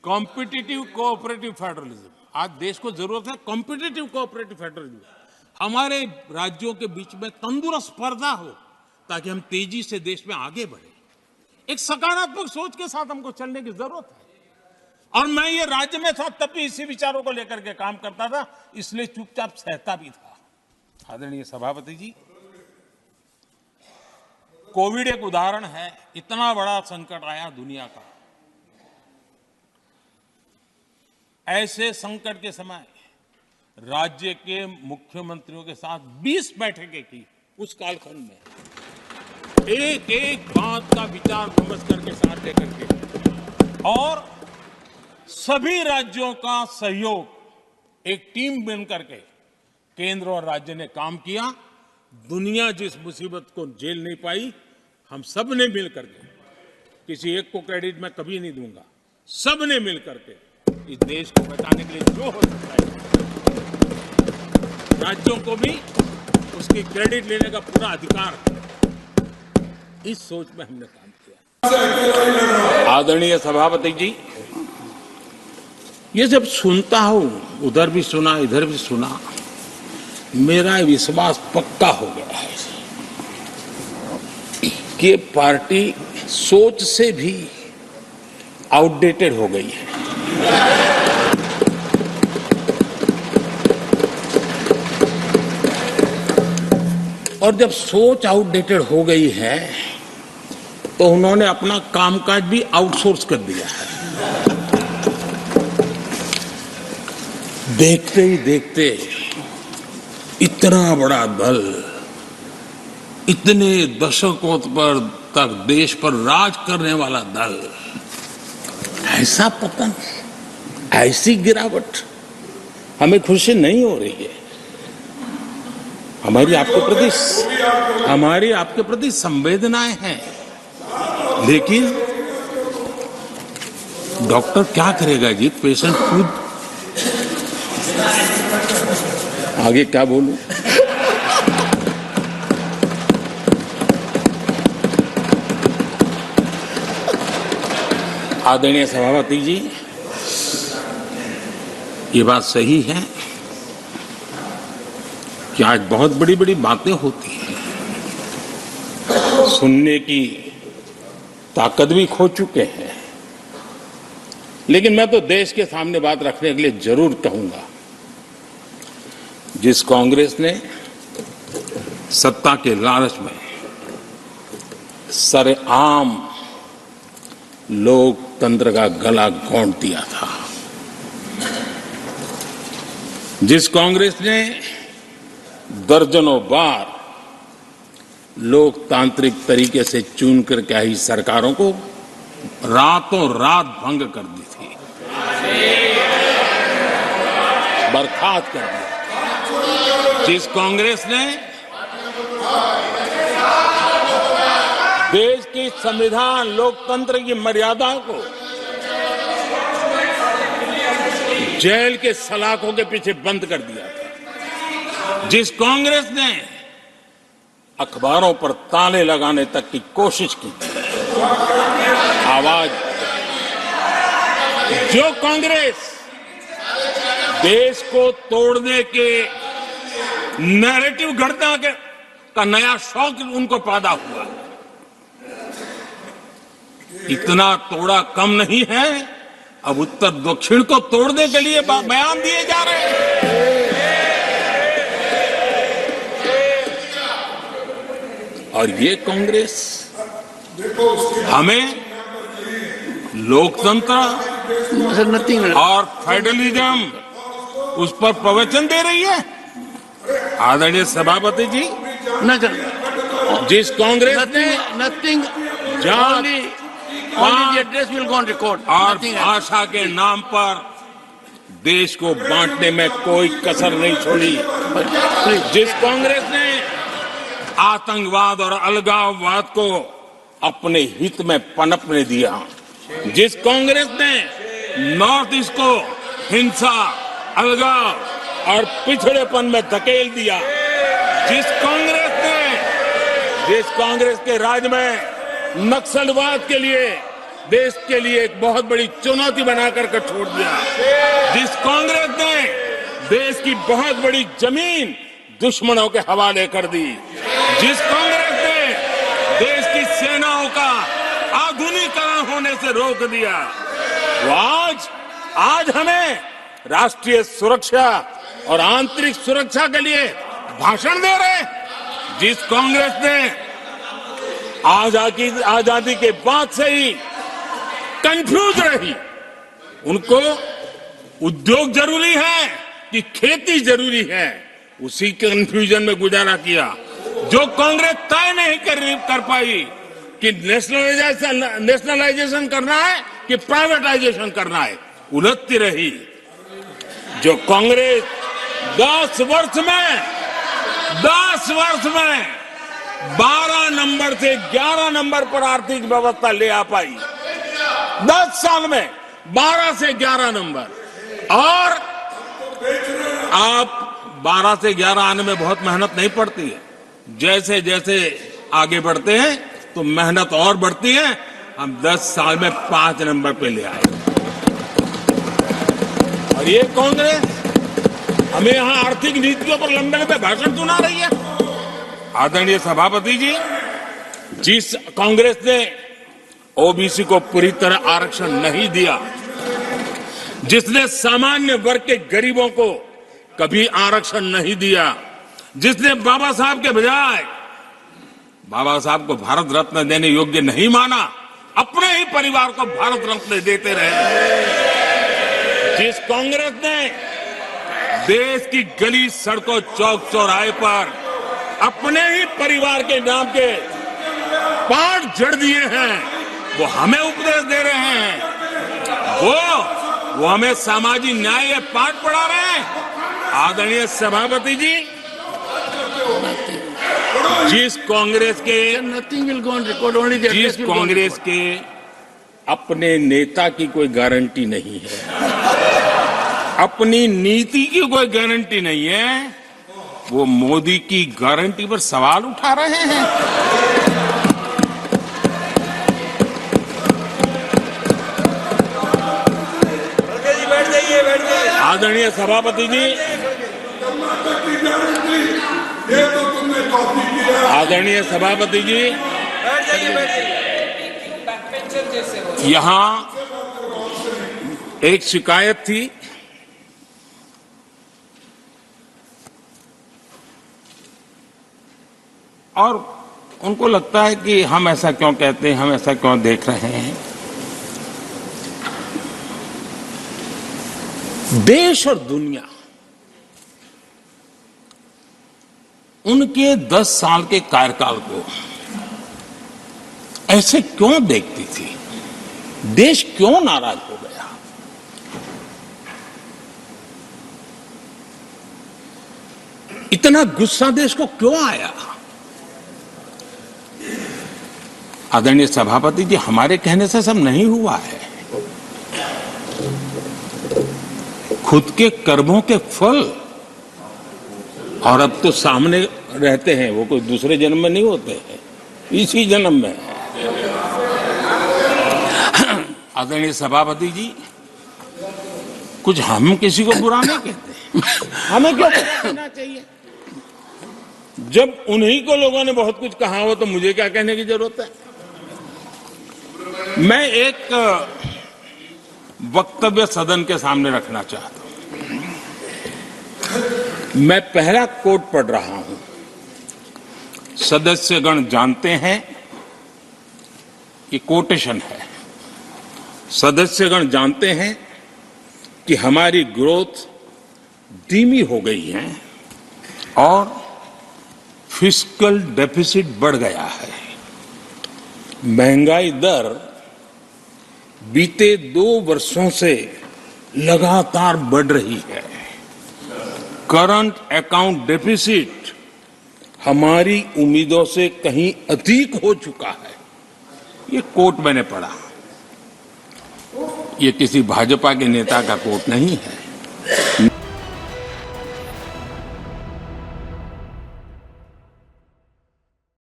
Competitive cooperative federalism. आज देश को जरूरत है कॉम्पिटिटिव कोऑपरेटिव फेडरलिज्म। हमारे राज्यों के बीच में तंदुरुस्त स्पर्धा हो ताकि हम तेजी से देश में आगे बढ़े। एक सकारात्मक सोच के साथ हमको चलने की जरूरत है। और मैं ये राज्य में था तब भी इसी विचारों को लेकर के काम करता था, इसलिए चुपचाप सहता भी था। आदरणीय सभापति जी, कोविड एक उदाहरण है। इतना बड़ा संकट आया दुनिया का। ऐसे संकट के समय राज्य के मुख्यमंत्रियों के साथ 20 बैठकें की। उस कालखंड में एक एक बात का विचार विमर्श करके साथ लेकर के, और सभी राज्यों का सहयोग एक टीम बन करके केंद्र और राज्य ने काम किया। दुनिया जिस मुसीबत को झेल नहीं पाई, हम सब ने मिल करके, किसी एक को क्रेडिट मैं कभी नहीं दूंगा, सब ने मिल करके इस देश को बचाने के लिए जो हो सकता है, राज्यों को भी उसकी क्रेडिट लेने का पूरा अधिकार है। इस सोच में हमने काम किया। आदरणीय सभापति जी, ये जब सुनता हूं, उधर भी सुना इधर भी सुना, मेरा विश्वास पक्का हो गया है कि पार्टी सोच से भी आउटडेटेड हो गई है। और जब सोच आउटडेटेड हो गई है तो उन्होंने अपना कामकाज भी आउटसोर्स कर दिया है। देखते ही देखते इतना बड़ा दल, इतने दशकों पर तक देश पर राज करने वाला दल, ऐसा पतन, ऐसी गिरावट, हमें खुशी नहीं हो रही है। हमारी आपके प्रति संवेदनाएं हैं, लेकिन डॉक्टर क्या करेगा जी, पेशेंट खुद। आगे क्या बोलूं? आदरणीय सभापति जी, ये बात सही है कि आज बहुत बड़ी बड़ी बातें होती हैं, सुनने की ताकत भी खो चुके हैं। लेकिन मैं तो देश के सामने बात रखने के लिए जरूर कहूंगा, जिस कांग्रेस ने सत्ता के लालच में सरेआम लोकतंत्र का गला घोंट दिया था, जिस कांग्रेस ने दर्जनों बार लोकतांत्रिक तरीके से चुन करके आई सरकारों को रातों रात भंग कर दी थी, बर्खास्त कर दिया, जिस कांग्रेस ने देश की संविधान लोकतंत्र की मर्यादाओं को जेल के सलाखों के पीछे बंद कर दिया था, जिस कांग्रेस ने अखबारों पर ताले लगाने तक की कोशिश की थी, आवाज, जो कांग्रेस देश को तोड़ने के नैरेटिव घड़ना का नया शौक उनको पैदा हुआ, इतना तोड़ा कम नहीं है, अब उत्तर दक्षिण को तोड़ने के लिए बयान दिए जा रहे हैं। और ये कांग्रेस हमें लोकतंत्र और फेडरलिज्म उस पर प्रवचन दे रही है। आदरणीय सभापति जी, जिस कांग्रेस ने नथिंग और भाषा के नाम पर देश को बांटने में कोई कसर नहीं छोड़ी, जिस कांग्रेस ने आतंकवाद और अलगाववाद को अपने हित में पनपने दिया, जिस कांग्रेस ने नॉर्थ ईस्ट को हिंसा, अलगाव और पिछड़ेपन में धकेल दिया, जिस कांग्रेस के राज में नक्सलवाद के लिए देश के लिए एक बहुत बड़ी चुनौती बनाकर के छोड़ दिया। जिस कांग्रेस ने देश की बहुत बड़ी जमीन दुश्मनों के हवाले कर दी, जिस कांग्रेस ने देश की सेनाओं का आधुनिकीकरण होने से रोक दिया, वो आज हमें राष्ट्रीय सुरक्षा और आंतरिक सुरक्षा के लिए भाषण दे रहे। जिस कांग्रेस ने आजादी के बाद से ही कंफ्यूज रही, उनको उद्योग जरूरी है कि खेती जरूरी है, उसी कंफ्यूजन में गुजारा किया। जो कांग्रेस तय नहीं कर पाई कि नेशनलाइजेशन करना है कि प्राइवेटाइजेशन करना है, उलझती रही। जो कांग्रेस 10 वर्ष में 12 नंबर से 11 नंबर पर आर्थिक व्यवस्था ले आ पाई, 10 साल में 12 से 11 नंबर। और आप 12 से 11 आने में बहुत मेहनत नहीं पड़ती है। जैसे जैसे आगे बढ़ते हैं तो मेहनत और बढ़ती है। हम 10 साल में 5 नंबर पे ले आए। और ये कांग्रेस हमें यहां आर्थिक नीतियों पर लंबे लंबे भाषण सुना रही है। आदरणीय सभापति जी, जिस कांग्रेस ने ओबीसी को पूरी तरह आरक्षण नहीं दिया, जिसने सामान्य वर्ग के गरीबों को कभी आरक्षण नहीं दिया, जिसने बाबा साहब के बजाय बाबा साहब को भारत रत्न देने योग्य नहीं माना, अपने ही परिवार को भारत रत्न देते रहे, जिस कांग्रेस ने देश की गली सड़कों चौक चौराहे पर अपने ही परिवार के नाम के पाठ जड़ दिए हैं, वो हमें उपदेश दे रहे हैं। वो हमें सामाजिक न्याय के पाठ पढ़ा रहे हैं। आदरणीय सभापति जी, जिस कांग्रेस के अपने नेता की कोई गारंटी नहीं है, अपनी नीति की कोई गारंटी नहीं है, वो मोदी की गारंटी पर सवाल उठा रहे हैं। आदरणीय सभापति जी, आदरणीय सभापति जी, यहां एक शिकायत थी। और उनको लगता है कि हम ऐसा क्यों कहते हैं, हम ऐसा क्यों देख रहे हैं। देश और दुनिया उनके 10 साल के कार्यकाल को ऐसे क्यों देखती थी? देश क्यों नाराज हो गया? इतना गुस्सा देश को क्यों आया? आदरणीय सभापति जी, हमारे कहने से सब नहीं हुआ है। खुद के कर्मों के फल और अब तो सामने रहते हैं, वो कोई दूसरे जन्म में नहीं होते हैं, इसी जन्म में है। आदरणीय सभापति जी, कुछ हम किसी को बुरा नहीं कहते, हमें क्यों कहना चाहिए? जब उन्हीं को लोगों ने बहुत कुछ कहा हो तो मुझे क्या कहने की जरूरत है? मैं एक वक्तव्य सदन के सामने रखना चाहता हूं। मैं पहला कोट पढ़ रहा हूं। सदस्यगण जानते हैं, ये कोटेशन है। सदस्यगण जानते हैं कि हमारी ग्रोथ धीमी हो गई है और फिस्कल डेफिसिट बढ़ गया है। महंगाई दर बीते 2 वर्षों से लगातार बढ़ रही है। करंट अकाउंट डेफिसिट हमारी उम्मीदों से कहीं अधिक हो चुका है। ये कोट मैंने पढ़ा, ये किसी भाजपा के नेता का कोट नहीं है।